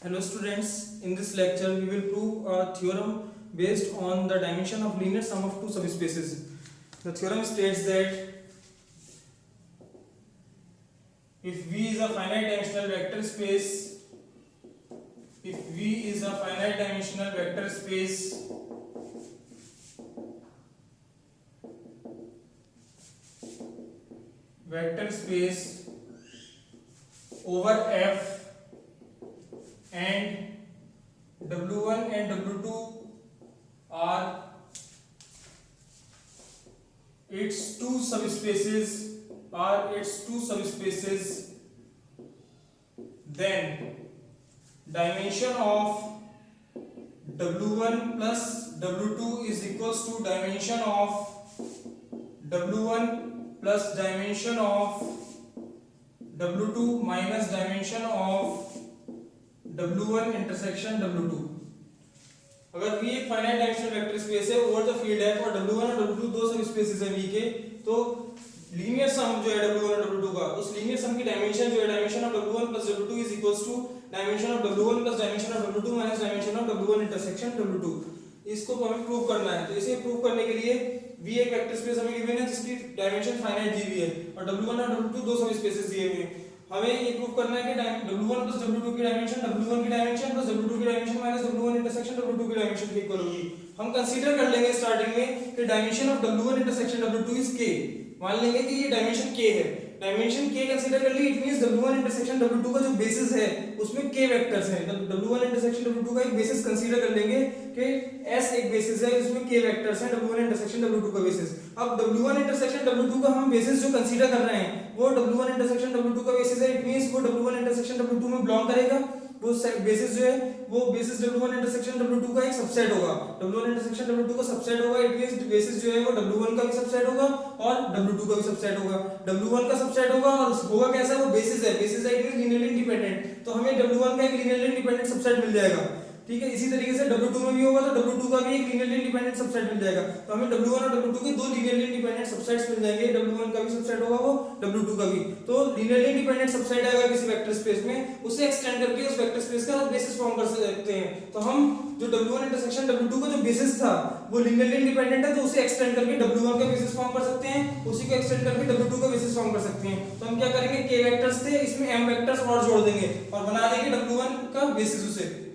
Hello students, in this lecture we will prove a theorem based on the dimension of linear sum of two subspaces. The theorem states that if V is a finite dimensional vector space, vector space over F and W1 and W2 are its two subspaces, then dimension of W1 plus W2 is equals to dimension of W1 plus dimension of W2 minus dimension of W1 intersection W2। अगर V एक finite dimensional vector space है over the field है और W1 और W2 दो सब spaces है V के, तो लीनियर सम जो है W1 और W2 का, उस लीनियर सम की डायमेंशन जो है dimension of W1 plus W2 is equals to dimension of W1 plus dimension of W2 minus dimension of W1 intersection W2। इसको हमें प्रूव करना है, तो इसे प्रूव करने के लिए V एक वेक्टर स्पेस हमें गिवन है जिसकी डायमेंशन फाइनाइट दी हुई है और W1 और W2 दो सब स्पेसेस दिए हुए हैं। हमें ये प्रूव करना है कि W1 plus W2 की डायमेंशन W1 की डायमेंशन प्लस W2 की dimension minus W1 intersection W2 की डायमेंशन के इक्वल होगी। हम कंसीडर कर लेंगे स्टार्टिंग में कि dimension of W1 intersection W2 is k। मान लेंगे कि ये डायमेंशन k है, डायमेंशन k कंसीडर कर ली, it means W1 intersection W2 का जो बेसिस है उसमें k वेक्टर्स हैं। मतलब W1 इंटरसेक्शन W2 का एक बेसिस कंसीडर कर लेंगे कि S एक बेसिस है, इसमें k वेक्टर्स हैं W1 इंटरसेक्शन W2 का बेसिस। अब W1 इंटरसेक्शन W2 का हम बेसिस जो कंसीडर कर रहे हैं वो W1 इंटरसेक्शन W2 का बेसिस है, इट मींस वो W1 इंटरसेक्शन W2 में बिलोंग करेगा। वो बेसिस जो है वो बेसिस W1 इंटरसेक्शन W2 का एक सबसेट होगा, W1 इंटरसेक्शन W2 का सबसेट होगा, इट मींस बेसिस जो है वो W1 का भी सबसेट होगा और W2 का भी सबसेट होगा। W1 का सबसेट होगा और होगा कैसा, वो बेसिस है, बेसिस है इट मींस लीनियरली इंडिपेंडेंट, तो हमें W1 का एक लीनियरली इंडिपेंडेंट सबसेट मिल जाएगा। ठीक है, इसी तरीके से W2 में भी होगा तो W2 का भी एक लीनियरली इंडिपेंडेंट सबसेट मिल जाएगा। तो हमें W1 और W2 के दो लीनियरली इंडिपेंडेंट सबसेट्स मिल जाएंगे, W1 का भी सबसेट होगा वो W2 का भी। तो लीनियरली इंडिपेंडेंट सबसेट आएगा किसी वेक्टर स्पेस में, उसे एक्सटेंड करके उस वेक्टर स्पेस का बेसिस फॉर्म कर सकते हैं। तो हम जो W1 इंटरसेक्शन W2 का जो बेसिस था वो लीनियरली इंडिपेंडेंट है, तो उसे एक्सटेंड करके W1 का बेसिस फॉर्म कर सकते हैं, उसी को एक्सटेंड करके W2 का बेसिस फॉर्म कर सकते हैं। तो हम क्या करेंगे, k वेक्टर्स थे, इसमें m वेक्टर्स और जोड़ देंगे और बना देंगे W1 का बेसिस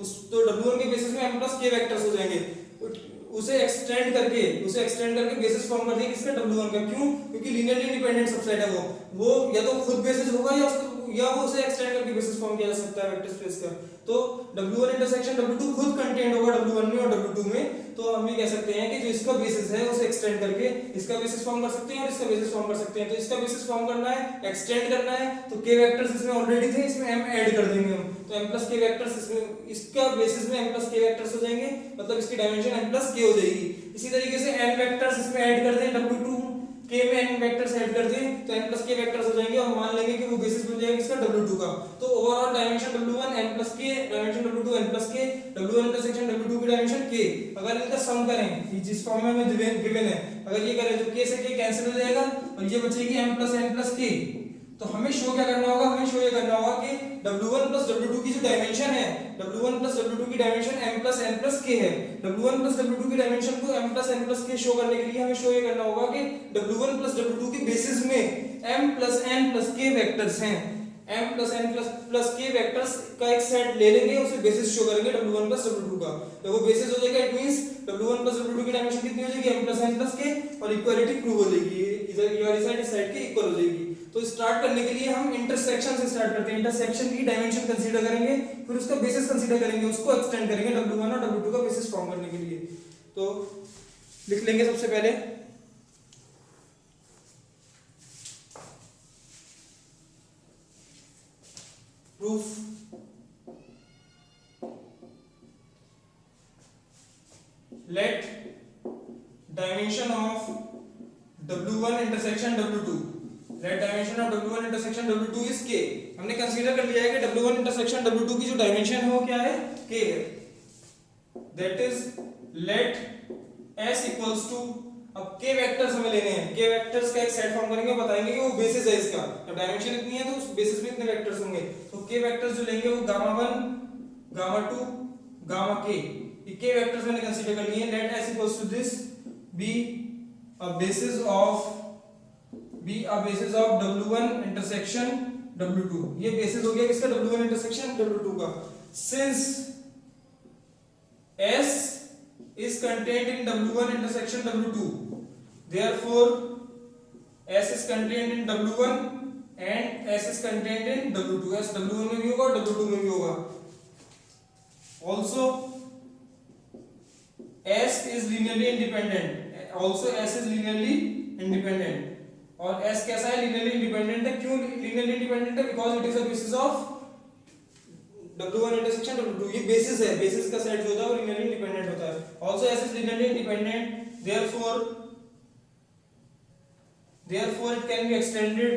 उस तो W1 के बेसिस में m plus k वेक्टर्स हो जाएंगे। उसे एक्सटेंड करके बेसिस फॉर्म कर देंगे इसका W1 का। क्यों? क्योंकि लीनियरली इंडिपेंडेंट सबसेट है वो या तो खुद बेसिस होगा या वो उसे एक्सटेंड करके बेसिस फॉर्म किया जा सकता है वेक्टर स्पेस का। तो W1 इंटरसेक्शन W2 खुद कंटेंट होगा W1 में और W2 में, तो हम ये कह सकते हैं कि जो इसका बेसिस है उसे एक्सटेंड करके इसका बेसिस फॉर्म कर सकते हैं और इसका बेसिस फॉर्म कर सकते हैं। तो इसका बेसिस फॉर्म करना है, एक्सटेंड करना है, तो k वेक्टर्स इसमें ऑलरेडी थे, इसमें m ऐड कर देंगे हम, तो m plus k वेक्टर्स इसमें इसका बेसिस में m plus k वेक्टर्स हो जाएंगे, मतलब इसकी डायमेंशन m plus k हो जाएगी। इसी तरीके से n वेक्टर्स इसमें ऐड कर दें, W2 k में n वेक्टर्स ऐड कर दें तो n plus k वेक्टर्स हो जाएंगे और मान लेंगे कि वो बेसिस बन जाएगा इसका W2 का। तो overall dimension W1 n plus k, dimension W2 n plus k, W1 intersection W2 की डायमेंशन k। अगर इनका सम करें जिस फॉर्म में हमें गिवन है, अगर ये करें तो k से k कैंसिल हो जाएगा और ये बचेगी m plus n plus k। तो हमें शो क्या करना होगा, हमें शो ये करना होगा कि W1 plus W2 की जो डायमेंशन है, W1 plus W2 की dimension m plus n plus k है। W1 plus W2 की डायमेंशन को m plus n plus k show करने के लिए हमें शो ये करना होगा कि W1 plus W2 के बेसिस में m plus n plus k vectors हैं। m plus n plus k vectors का एक सेट ले लेंगे, उसे बेसिस शो करेंगे W1 plus W2 का। तो वो बेसिस हो जाएगा, it means W1 plus W2 की डायमेंशन कितनी हो जाएगी, m plus n plus k, और इक्वालिटी प्रूव हो जाएगी, इधर ये वाली साइड इस साइड के इक्वल हो जाएगी। तो स्टार्ट करने के लिए हम इंटरसेक्शन से स्टार्ट करते हैं। इंटरसेक्शन की डायमेंशन कंसीडर करेंगे, फिर उसका बेसिस कंसीडर करेंगे, उसको एक्सटेंड करेंगे W1 और W2 का बेसिस फॉर्म करने के लिए। तो लिख लेंगे सबसे पहले proof. Let dimension of W1 intersection W2, let dimension of W1 intersection W2 is k। हमने कंसीडर कर लिया है कि W1 इंटरसेक्शन W2 की जो डायमेंशन है वो क्या है, k है। That is let s equals to, अब k वेक्टर्स हमें लेने हैं, k वेक्टर्स का एक सेट फॉर्म करेंगे, बताएंगे कि वो बेसिस है इसका। जब डायमेंशन इतनी है तो उस बेसिस में इतने वेक्टर्स होंगे, तो k वेक्टर्स जो लेंगे वो गामा 1 गामा 2 गामा k, ये k वेक्टर्स मैंने कंसीडर कर लिए। Let s equals to this be a basis of w1 intersection w2। ये बेसिस हो गया किसका? w1 इंटरसेक्शन w2 का। Since s is contained in w1 intersection w2, therefore s is contained in w1 and s is contained in w2। s w1 में भी होगा और w2 में भी होगा। also s is linearly independent, also s is linearly independent। और s कैसा है? linearly independent है। क्यों linearly independent है? because it is a basis of w1 intersection w2। ये बेसिस है, बेसिस का सेट जो होता है वो linearly independent होता है। also s is linearly independent, therefore it can be extended,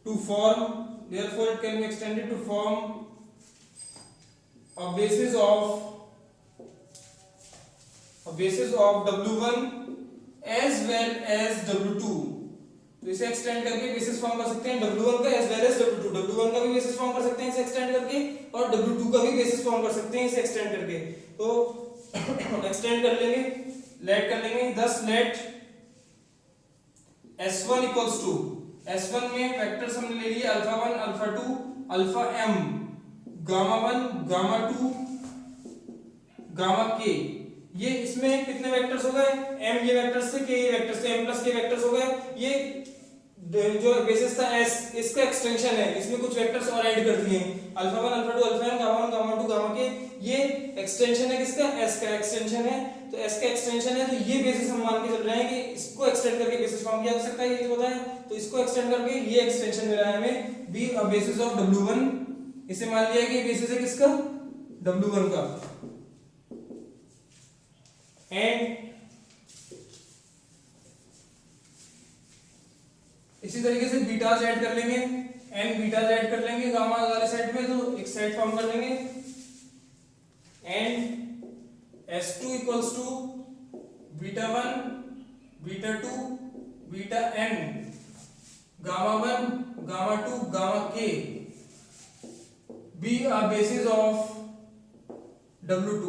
to form a basis of w1 as well as w2। तो इसे एक्सटेंड करके बेसिस फॉर्म कर सकते हैं w1 का as well as w2। w1 का भी बेसिस फॉर्म कर सकते हैं इसे एक्सटेंड करके, और w2 का भी बेसिस फॉर्म कर सकते हैं इसे एक्सटेंड करके। तो एक्सटेंड कर लेंगे, लेट कर लेंगे। thus let s1 equals to, s1 में वेक्टर्स हमने ले लिए alpha 1 alpha 2 alpha m, gamma 1 gamma 2 gamma k। ये इसमें कितने वेक्टर्स हो गए? m ये वेक्टर्स से, k ये वेक्टर्स से, m प्लस k वेक्टर्स हो गए। ये जो बेसिस था s, इसका एक्सटेंशन है, इसमें कुछ वेक्टर्स और ऐड कर दिए alpha 1 alpha 2 alpha m gamma 1 gamma 2 gamma k। ये एक्सटेंशन है किसका? s का एक्सटेंशन है। तो s का एक्सटेंशन है, तो ये बेसिस हम मान के चल रहे हैं कि इसको एक्सटेंड करके बेसिस फॉर्म किया जा सकता है, ये पता है। तो इसको एक्सटेंड करके ये एक्सटेंशन मिला है हमें, B a basis of w1। इसे मान लिया कि बेसिस है किसका? w1 का। एंड इसी तरीके से बीटाज ऐड कर लेंगे, n बीटाज ऐड कर लेंगे गामा वाले सेट में, तो एक सेट फॉर्म कर लेंगे। And s2 equals to beta 1 beta 2 beta n gamma 1 gamma 2 gamma k be a basis of w2।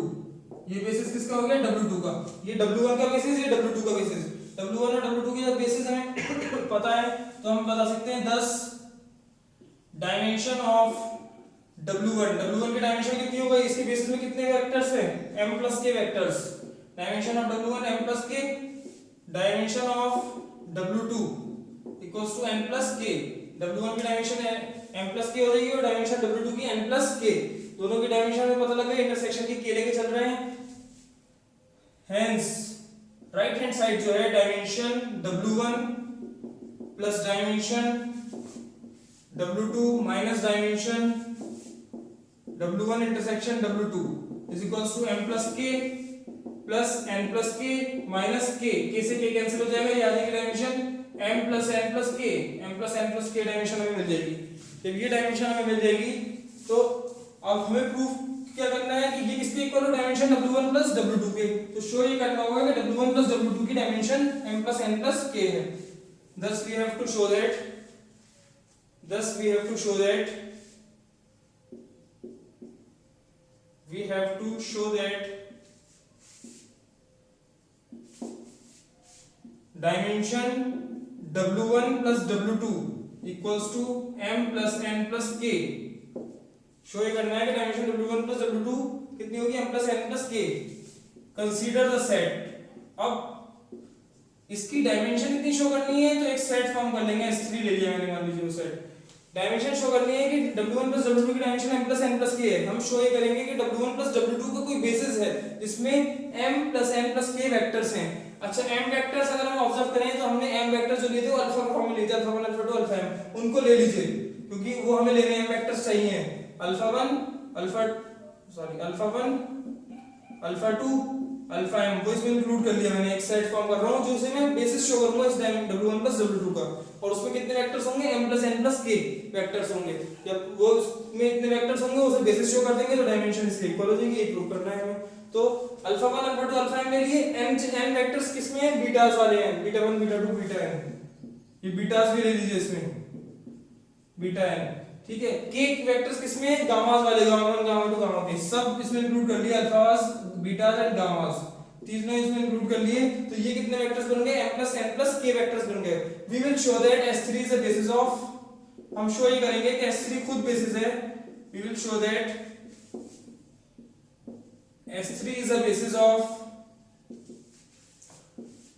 ये बेसिस किसका हो गया? w2 का। ये w1 का बेसिस, ये w2 का बेसिस। w1 और w2 की जब बेसिस हमें पता है तो हम बता सकते हैं 10 डायमेंशन ऑफ w1 की डायमेंशन कितनी हो गई? इसके बेसिस में कितने वेक्टर्स हैं? m plus k vectors. Dimension of w1 m plus k, dimension of w2 equals to n plus k। w1 की डायमेंशन है m प्लस k हो जाएगी और डायमेंशन w2 की n प्लस k। दोनों की डायमेंशन में पता लग गया, इंटरसेक्शन की k लेके चल रहे हैं। हेंस राइट हैंड साइड जो है dimension w1 plus dimension w2 minus dimension w1 intersection w2 is equals to m plus k plus n plus k minus k। k से k कैंसिल हो जाएगा, ये आ जाएगी dimension m plus n plus k। m plus n plus k dimension हमें मिल जाएगी। जब ये डायमेंशन हमें मिल जाएगी तो अब हमें प्रूफ क्या करना है कि ये किसके इक्वल है? डायमेंशन w1 प्लस w2 के। तो शो ये करना होगा कि w1 प्लस w2 की dimension m plus n plus k है। thus we have to show that dimension w1 plus w2 equals to m plus n plus k। Show ये करना है कि डायमेंशन w1 plus w2 कितनी होगी? m plus n plus k। Consider the set. अब इसकी dimension कितनी show करनी है? तो एक सेट फॉर्म कर लेंगे, s3 ले लिया मैंने, मान लीजिए वो सेट। डायमेंशन शो करनी है कि w1 plus w2 की dimension m plus n plus k है। हम शो ये करेंगे कि w1 plus w2 का कोई बेसिस है जिसमें m plus n plus k vectors हैं। अच्छा, m वेक्टर्स अगर हम ऑब्जर्व करें तो हमने m वेक्टर्स जो लिए थे वो अल्फा के फॉर्म में लिए थे, अल्फा 1 अल्फा 2 अल्फा m। उनको ले लीजिए क्योंकि वो हमें लेने m वेक्टर्स चाहिए। अल्फा 1 अल्फा 2 अल्फा m को इसमें इंक्लूड कर लिया मैंने। एक सेट फॉर्म कर रहा हूं जो से मैं बेसिस शो करूंगा इस w1 plus w2 का, और उसमें कितने वेक्टर्स होंगे? m plus n plus k vectors होंगे। जब वो उसमें इतने वेक्टर्स होंगे उसे बेसिस शो कर देंगे तो डायमेंशन इसके इक्वल हो जाएगी। ये प्रूव करना है हमें। तो अल्फा 1 अल्फा 2 अल्फा m ले लिए, n वेक्टर्स किसमें हैं, बीटास वाले हैं, बीटा 1 बीटा 2 बीटा n, ये बीटास भी ले लीजिए इसमें, बीटा n, ठीक है। k वेक्टर्स किसमें हैं, गामास वाले, गामा 1 गामा 2 गामा k, सब इसमें इंक्लूड कर लिया, अल्फास बीटास एंड गामास तीनों इसमें इंक्लूड कर लिए। तो ये कितने वेक्टर्स बन गए, m plus n plus k vectors बन गए। We will show that S3 is the basis of, हम शो ये करेंगे कि S3 खुद बेसिस है। We will show that S3 is the basis of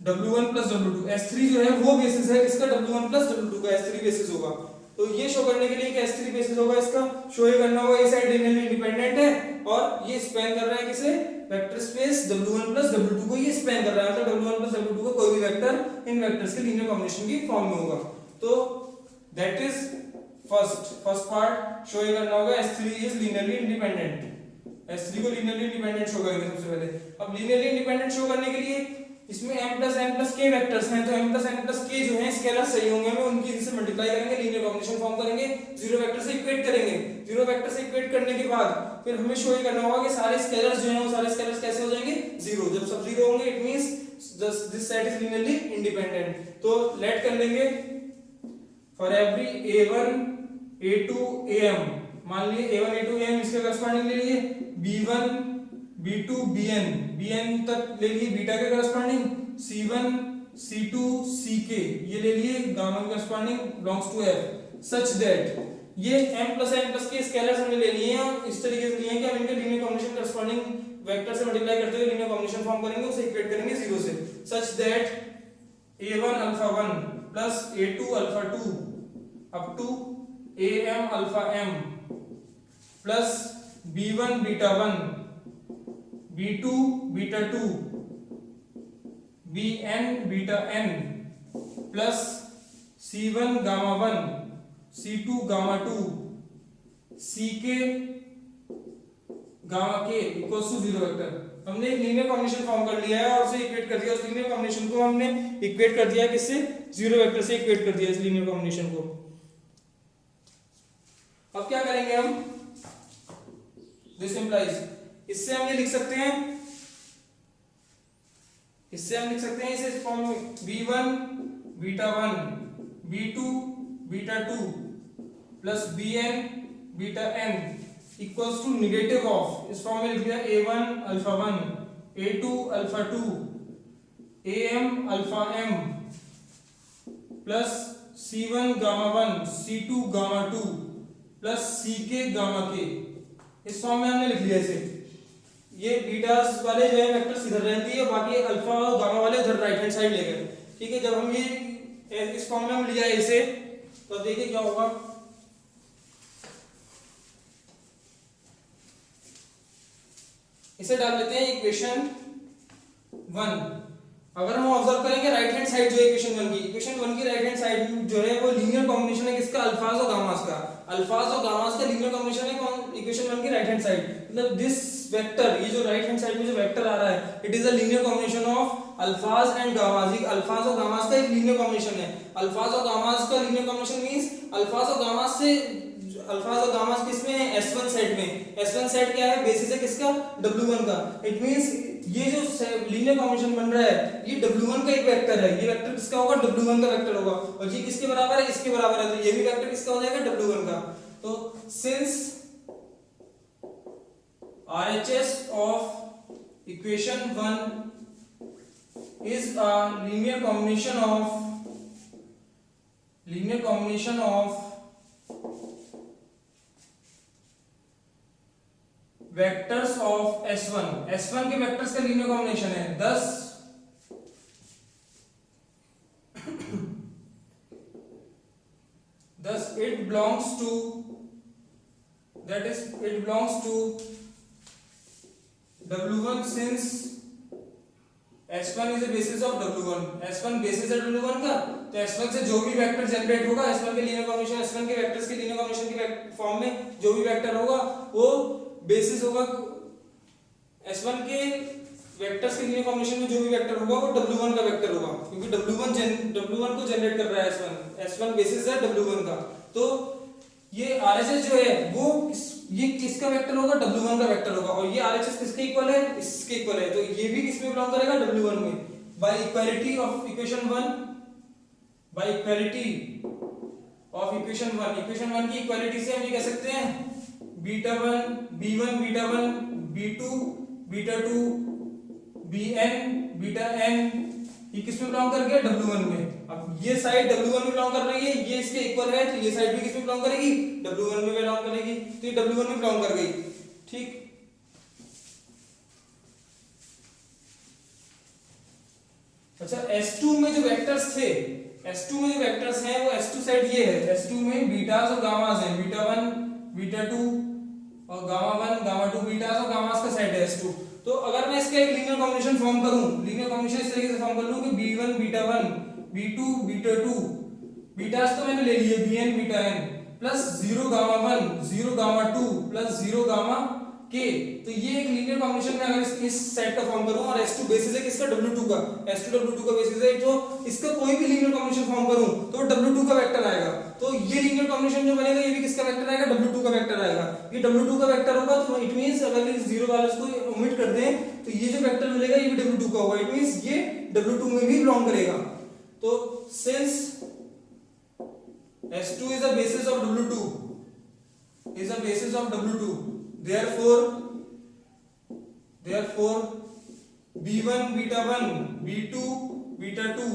W1 plus W2। S3 जो है वो बेसिस है इसका W1 plus W2 का, S3 बेसिस होगा। तो ये शो करने के लिए कि S3 बेसिस होगा, इसका शो ये करना होगा ये साइड लीनियरली इंडिपेंडेंट है और ये स्पैन कर रहा है किसे, vector space W1 plus W2 को ये स्पैन कर रहा है, मतलब W1 plus W2 का कोई भी वेक्टर इन वेक्टर्स के लीनियर कॉम्बिनेशन की फॉर्म में होगा। तो that is first part, show ये करना होगा S3 is linearly independent. S3 को लीनियरली इंडिपेंडेंट शो करेंगे सबसे पहले। अब लीनियरली इंडिपेंडेंट शो करने के लिए इसमें m plus n plus k vectors हैं, तो m plus n plus k जो हैं स्केलर सही होंगे, हमें उनकी इनसे मल्टीप्लाई करेंगे, लीनियर कॉम्बिनेशन फॉर्म करेंगे, जीरो वेक्टर से इक्वेट करेंगे। जीरो वेक्टर से इक्वेट करने के बाद फिर हमें शो ये करना होगा कि सारे स्केलर्स जो हैं वो सारे स्केलर्स कैसे हो जाएंगे, जीरो। जब सब जीरो होंगे it means this set is linearly independent. तो लेट कर लेंगे for every a1 a2 am, मान लिए a1 a2 am इसके करस्पॉन्डिंग ले लिए, b1 b2 bn तक ले लिए बीटा के करस्पॉन्डिंग, c1 c2 ck ये ले लिए गामा के corresponding belongs to f, such that ये m plus n plus k scalars हमने ले लिए हैं और इस तरीके से लिए हैं कि हम इनके लीनियर कॉम्बिनेशन करस्पॉन्डिंग वेक्टर से मल्टीप्लाई करते हुए लीनियर कॉम्बिनेशन फॉर्म करेंगे, उसे इक्वेट करेंगे जीरो से, such that a1 alpha 1 plus a2 alpha 2 up to am alpha m plus b1 beta 1 b2 beta 2 bn beta n plus c1 gamma 1 c2 gamma 2 ck gamma k equals to zero vector. हमने एक linear combination form कर लिया है और उसे equate कर दिया, उस लीनियर कॉम्बिनेशन को हमने इक्वेट कर दिया किससे, जीरो वेक्टर से इक्वेट कर दिया इस लीनियर कॉम्बिनेशन को। अब क्या करेंगे हम, दिस इंप्लाइज, इससे हम ये लिख सकते हैं, इससे हम लिख सकते हैं इसे इस फॉर्म में b1 beta 1 b2 beta 2 plus bn beta n equals to negative of, इस फॉर्म में लिख दिया a1 alpha 1 a2 alpha 2 am alpha m plus c1 gamma 1 c2 gamma 2 plus ck gamma k, इस फॉर्म में हमने लिख लिया इसे। ये बीटास वाले जो है वेक्टर्स इधर रहती है, बाकी अल्फा और गामा वाले उधर राइट हैंड साइड ले गए, ठीक है। जब हम ये इस फॉर्म में हम लिया इसे, तो देखिए क्या होगा, इसे डाल लेते हैं इक्वेशन 1। अगर हम ऑब्जर्व करेंगे राइट हैंड साइड जो है इक्वेशन 1 की, इक्वेशन 1 की राइट हैंड साइड जो है वो लीनियर कॉम्बिनेशन है किसका, अल्फाज और गामास का, अल्फाज और गामास का लीनियर कॉम्बिनेशन है इक्वेशन 1 की राइट हैंड साइड। मतलब दिस वेक्टर, ये जो राइट हैंड साइड में जो वेक्टर आ रहा है, it is a linear combination of अल्फाज एंड गामास। ये अल्फाज और गामास का एक लीनियर कॉम्बिनेशन है। अल्फाज और गामास का लीनियर कॉम्बिनेशन मींस अल्फाज और गामास से, अल्फाज और गामास किसमें है, S1 सेट में। S1 सेट क्या है, बेसिस है किसका, W1 का। इट मींस ये जो लीनियर कॉम्बिनेशन बन रहा है ये W1 का एक वेक्टर है, ये वेक्टर किसका होगा, W1 का वेक्टर होगा, और ये किसके बराबर है, इसके बराबर है, तो ये भी वेक्टर किसका हो जाएगा, W1 का। तो since RHS of equation 1 is a linear combination of vectors of S1, S1 के वेक्टर्स का लीनियर कॉम्बिनेशन है, thus it belongs to, that is it belongs to W1 since S1 is a basis of W1, S1 basis है W1 का, तो S1 से जो भी vector generate होगा, S1 के लीनियर कॉम्बिनेशन, S1 के वेक्टर्स के लीनियर कॉम्बिनेशन के फॉर्म में जो भी वेक्टर होगा वो बेसिस होगा, S1 के वेक्टर्स के लीनियर कॉम्बिनेशन में जो भी वेक्टर होगा वो W1 का वेक्टर होगा, क्योंकि W1 को जनरेट कर रहा है S1 बेसिस है W1 का। तो ये RHS जो है वो इस ये किसका वेक्टर होगा, W1 का वेक्टर होगा, और ये RHS किसके इक्वल है, इसके इक्वल है, तो ये भी किसमें बिलोंग करेगा, W1 में। By equality of equation 1, by equality of equation 1 की इक्वालिटी से हम ये कह सकते हैं beta 1 B1 beta 1 B2 beta 2 Bn beta n, ये किसमें बिलोंग कर गया, W1 में। अब ये साइड W1 में बिलोंग कर रही है, ये इसके इक्वल है, तो ये साइड भी किसमें बिलोंग करेगी, W1 में बिलोंग करेगी, तो ये W1 में बिलोंग कर गई। ठीक, अच्छा S2 में जो वेक्टर्स थे, S2 में जो वेक्टर्स हैं वो S2 साइड ये है, S2 में बीटास और गामास हैं, बीटा 1 बीटा 2 और गामा 1 गामा 2 बीटास और गामास का सेट है S2। तो अगर मैं इसका एक लीनियर कॉम्बिनेशन फॉर्म करूं, लीनियर कॉम्बिनेशन इस तरीके से फॉर्म कर लूं कि B1 beta 1 B2 beta 2, betas तो मैंने ले लिए Bn beta n plus 0 gamma 1 0 gamma 2 plus 0 gamma k, तो ये एक लीनियर कॉम्बिनेशन में अगर इस सेट का फॉर्म करूं, और S2 बेसिस है किसका, W2 का, S2 W2 का बेसिस है, तो इसका कोई भी लीनियर कॉम्बिनेशन फॉर्म करूं तो W2 का वेक्टर आएगा। तो ये लीनियर कॉम्बिनेशन जो बनेगा ये भी किसका वेक्टर आएगा, W2 का वेक्टर आएगा। ये W2 का वेक्टर होगा तो इट मींस अगर इस जीरो वाले को ओमिट कर दें तो ये जो वेक्टर मिलेगा ये भी W2 का होगा, इट मींस ये W2 में भी बिलोंग करेगा। तो since S2 is a basis of W2, is a basis of W2, therefore B1 beta 1 B2 beta 2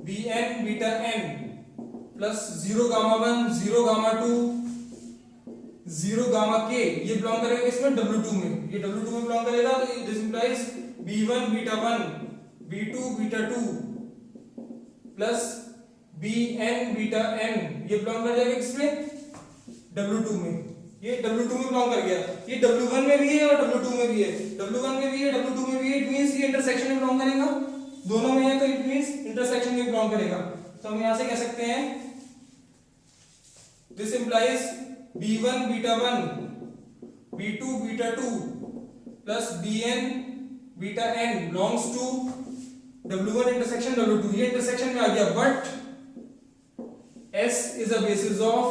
Bn beta n plus 0 gamma 1 0 gamma 2 0 gamma k, ये बिलोंग करेगा इसमें W2 में, ये W2 में बिलोंग करेगा। तो this implies B1 beta 1 B2 beta 2 plus Bn beta n, ये belong कर जाएगा किसमें, W2 में, ये W2 में बिलोंग कर गया। ये W1 में भी है और W2 में भी है, W1 में भी है W2 में भी है, इट मींस ये इंटरसेक्शन में बिलोंग करेगा, दोनों में है तो इट मींस इंटरसेक्शन में बिलोंग करेगा। तो हम यहां से कह सकते हैं this implies B1 beta 1 B2 beta 2 plus Bn beta n belongs to W1 intersection W2, ये इंटरसेक्शन में आ गया, but S is a basis of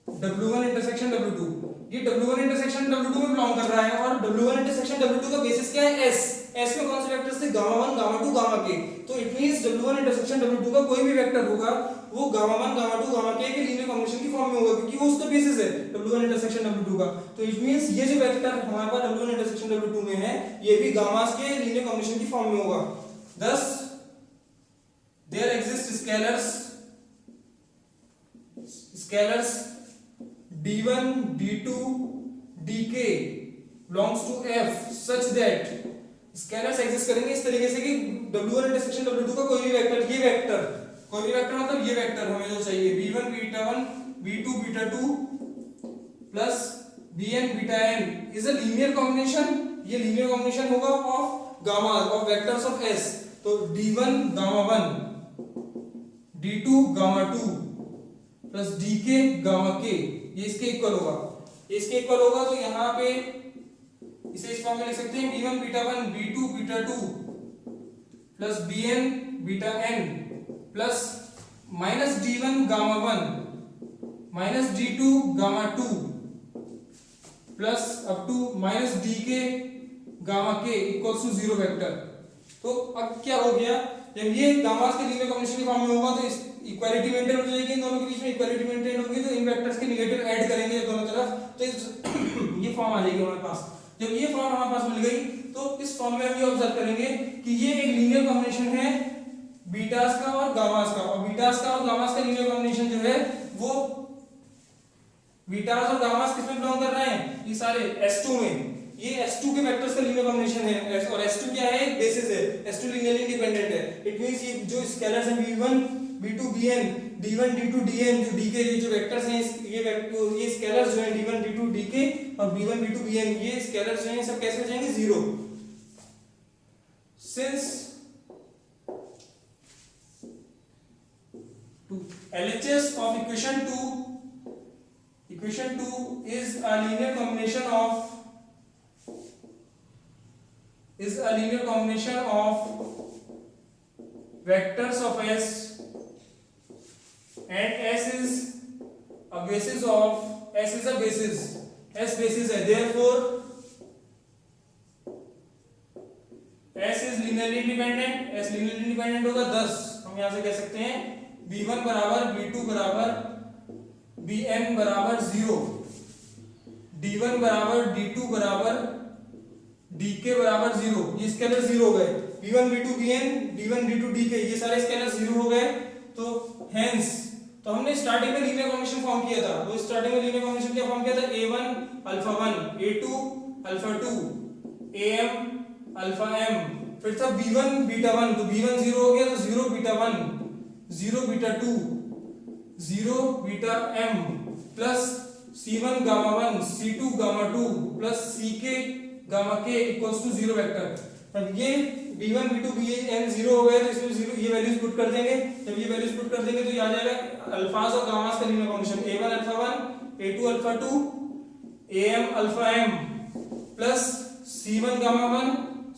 W1 intersection W2, ये W1 इंटरसेक्शन W2 में बिलोंग कर रहा है, और W1 इंटरसेक्शन W2 का बेसिस क्या है, S में कौन से वेक्टर्स थे, गामा 1 गामा 2 गामा k, तो it means W1 intersection W2 का कोई भी वेक्टर होगा वो गामा 1 गामा 2 गामा k के लीनियर कॉम्बिनेशन की फॉर्म में होगा, क्योंकि वो उसका बेसिस है W1 इंटरसेक्शन W2 का। तो इट मींस ये जो वेक्टर हमारे पास W1 इंटरसेक्शन W2 में है ये भी गामास के लीनियर कॉम्बिनेशन की फॉर्म में होगा। thus there exist scalars d1 d2 dk belongs to f such that scalars exist करेंगे इस तरीके से कि W1 इंटरसेक्शन W2 का कोई भी वेक्टर, ये वेक्टर कोई भी वेक्टर मतलब ये वेक्टर हमें जो चाहिए B1 beta 1 B2 beta 2 plus Bn beta n is a linear combination, ये लीनियर कॉम्बिनेशन होगा of gamma of vectors of S। तो D1 gamma 1 D2 gamma 2 plus dk gamma k, ये इसके इक्वल होगा, इसके इक्वल होगा। तो यहाँ पे इसे इस फॉर्म में लिख सकते हैं B1 beta 1 B2 beta 2 plus Bn beta n plus minus D1 gamma 1 minus D2 gamma 2 plus up to minus dk gamma k equals to 0 vector. तो अब क्या हो गया, जब ये गामास के लीनियर कॉम्बिनेशन की फॉर्म में होगा तो इस इक्वालिटी मेंटेन हो जाएगी, इन दोनों के बीच में इक्वालिटी मेंटेन होगी, तो इन वेक्टर्स के नेगेटिव ऐड करेंगे दोनों तरफ, तो ये फॉर्म आ जाएगी हमारे पास। जब ये फॉर्म हमारे पास मिल गई तो इस फॉर्म में हम ये ऑब्जर्व करेंगे कि ये एक लीनियर कॉम्बिनेशन है बीटास का और गामास का, और बीटास का और गामास का लीनियर कॉम्बिनेशन जो है वो बीटास और गामास किसमें बिलोंग कर रहे हैं, ये सारे S2 में, ये S2 के वेक्टर्स का लीनियर कॉम्बिनेशन है, और S2 क्या है, एक बेसिस है, S2 लीनियरली इंडिपेंडेंट है। इट मींस ये जो स्केलर्स हैं B1 B2 Bn D1 D2 Dn जो dk ये जो वेक्टर्स हैं ये स्केलर्स जो हैं D1 D2 dk और B1 B2 Bn ये स्केलर्स जो हैं सब कैसे हो जाएंगे, 0। Since LHS of equation 2 is a linear combination of vectors of S, and S is a basis of S is a basis, S basis है, therefore S is linearly independent, S linearly independent होगा 10। हम यहाँ से कह सकते हैं B1 बराबर B2 बराबर Bn बराबर 0, D1 बराबर D2 बराबर Dk बराबर 0, ये स्केलर 0 हो गए, B1 B2 Bn, D1 D2 Dk, ये सारे स्केलर 0 हो गए। तो हेंस तो हमने स्टार्टिंग में लीनियर कॉम्बिनेशन फॉर्म किया था, वो स्टार्टिंग में लीनियर कॉम्बिनेशन क्या फॉर्म किया था, A1 alpha 1, A2 alpha 2, AM alpha m, फिर था B1 बीटा 1, तो B1 0 हो गया, तो 0 beta 1, 0 beta 2, 0 beta m plus C1 gamma 1, C2 gamma 2 plus Ck gamma k equals to 0 vector. अब ये B1 B2 Bn 0 हो गया, तो इसमें 0 ये वैल्यूज पुट कर देंगे। जब ये वैल्यूज पुट कर देंगे तो ये आ जाएगा अल्फाज और गामास का linear combination, A1 alpha 1, A2 alpha 2, AM alpha m plus C1 gamma 1,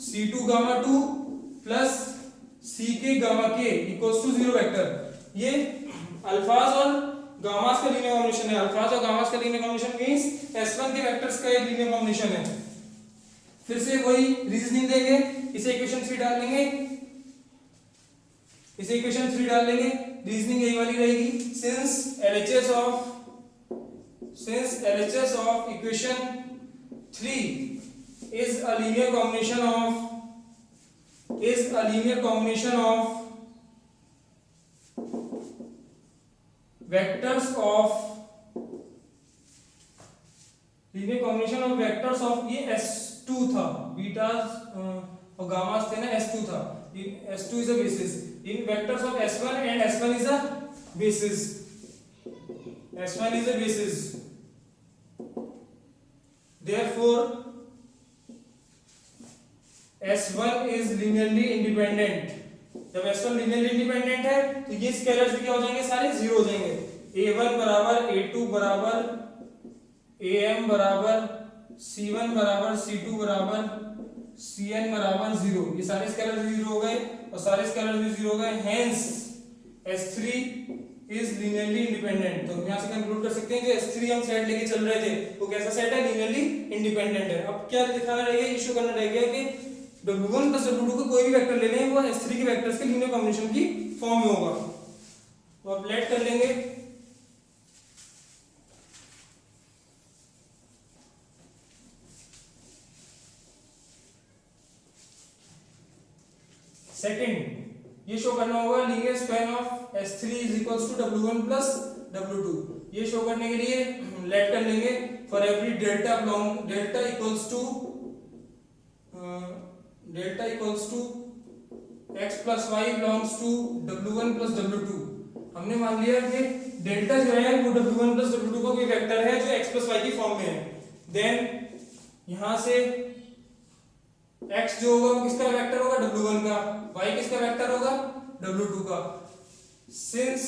C2 gamma 2 plus Ck gamma k equals to 0 vector. ये अल्फाज और गामास का लीनियर कॉम्बिनेशन है। अल्फाज और गामास का लीनियर कॉम्बिनेशन मींस S1 के vectors का एक लीनियर कॉम्बिनेशन है। फिर से वही रीजनिंग देंगे, इसे इक्वेशन 3 डाल लेंगे, इसे इक्वेशन 3 डाल लेंगे, रीजनिंग यही वाली रहेगी। Since LHS of equation 3 is a linear combination of vectors of ये S2 था, बीटास और गामास थे ना, S2 था, S2 is a basis in vectors of S1 and S1 is a basis, S1 is a basis, therefore S1 is linearly independent। जब S1 linearly independent है तो ये स्केलर्स भी क्या हो जाएंगे, सारे 0 हो जाएंगे। A1 बराबर A2 बराबर AM बराबर C1 बराबर C2 बराबर Cn बराबर 0, ये सारे स्केलर्स भी 0 हो गए और सारे स्केलर्स भी 0 हो गए। Hence S3 is linearly independent। तो हम यहाँ से कंक्लूड कर सकते हैं कि S3 हम सेट लेके चल रहे थे वो कैसा सेट है, linearly independent है। अब क्या दिखाना रहेगा, इशू करना रहेगा कि W1 प्लस W2 को कोई भी वेक्टर ले लें वो S3 के वेक्टर्स के लीनियर कॉम्बिनेशन की फॉर्म में होगा। तो अब लेट कर लेंगे। सेकंड, ये शो करना होगा linear span of S3 is equals to W1 plus W2। ये शो करने के लिए लेट कर लेंगे for every delta equals to x plus y belongs to W1 plus W2। हमने मान लिया कि डेल्टा जो है वो W1 प्लस W2 का कोई वेक्टर है जो x प्लस y की फॉर्म में है। देन यहां से x जो होगा वो किसका वेक्टर होगा, W1 का, y किसका वेक्टर होगा, W2 का। since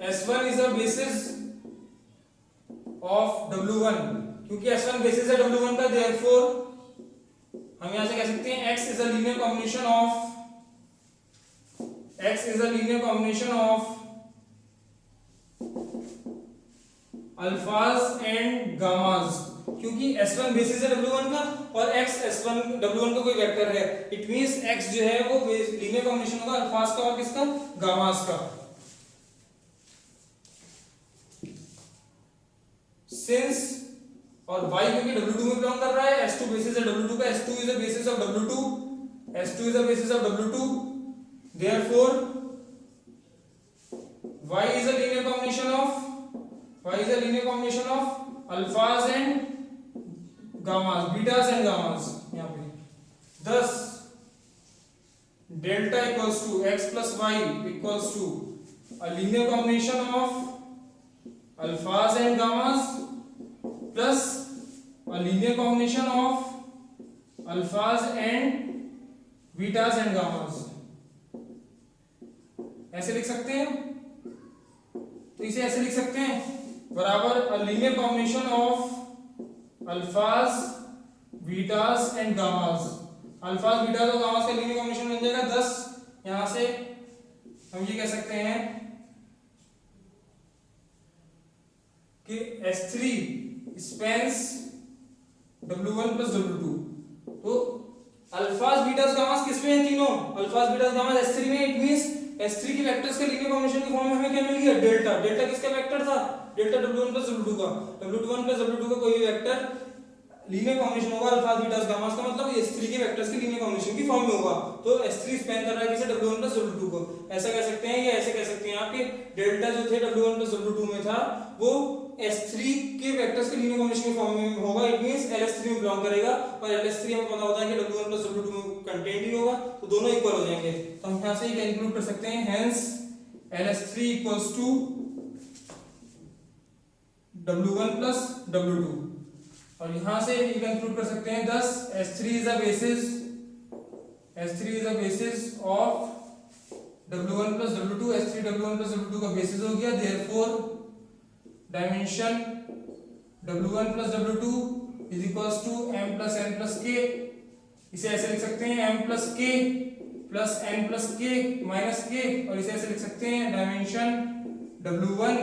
S1 is a basis of W1, क्योंकि S1 बेसिस है W1 का, therefore हम यहां से कह सकते हैं x is a linear combination of alphas and गामास, क्योंकि S1 बेसिस है W1 का और x S1 W1 का कोई वेक्टर है। इट मींस x जो है वो लीनियर कॉम्बिनेशन होगा अल्फाज का और किसका, गामास का। सिंस और y क्योंकि W2 में बिलोंग कर रहा है, S2 बेसिस है W2 का, S2 is a basis of W2, therefore y is a linear combination of alphas and gammas, betas and gammas यहाँ पे। thus delta equals to x plus y equals to a linear combination of alphas and gammas plus a linear combination of alphas and betas and gammas. ऐसे लिख सकते हैं, तो इसे ऐसे लिख सकते हैं बराबर a linear combination of अल्फाज, बीटास एंड गामास। अल्फाज, बीटास और गामास का लीनियर कॉम्बिनेशन बन जाएगा 10। यहां से हम ये कह सकते हैं कि S3 Spence W1 plus W2। तो अल्फास बीटास गामास किसमें है? तीनों अल्फास बीटास गामास S3 में। इट मींस S3 के वेक्टर्स के लीनियर कॉम्बिनेशन की फॉर्म में हमें क्या मिल गया? डेल्टा। डेल्टा किसका वेक्टर था? डेल्टा W1 प्लस W2 का। W1 प्लस W2 का कोई भी वेक्टर लीनियर कॉम्बिनेशन होगा अल्फास बीटास गामास का, मतलब S3 के वेक्टर्स के लीनियर कॉम्बिनेशन की फॉर्म में होगा। तो S3 स्पेन कर रहा है किसे? W1 प्लस W2 को। ऐसा कह सकते हैं, या ऐसे कह सकते हैं आपके डेल्टा जो थे W1 प्लस W2 में था वो S3 के वेक्टर्स के लीनियर कॉम्बिनेशन की फॉर्म में होगा। इट मींस LS3 में बिलोंग करेगा, और LS3 हमें पता होता है कि W1 प्लस W2 में कंटेंट ही होगा, तो दोनों इक्वल हो जाएंगे। तो हम यहां से ये इंक्लूड कर सकते हैं, hence LS3 equals to W1 plus W2। और यहां से ये कंक्लूड कर सकते हैं, thus S3 is a basis of W1 plus W2। S3 W1 plus W2 का बेसिस हो गया, therefore dimension W1 plus W2 is equals to m plus n plus k। इसे ऐसे लिख सकते हैं m plus k plus n plus k minus k, और इसे ऐसे लिख सकते हैं dimension W1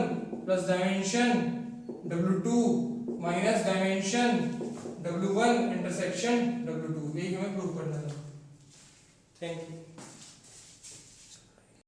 plus dimension W2 minus dimension W1 intersection W2। यही हमें प्रूव करना था। Thank you.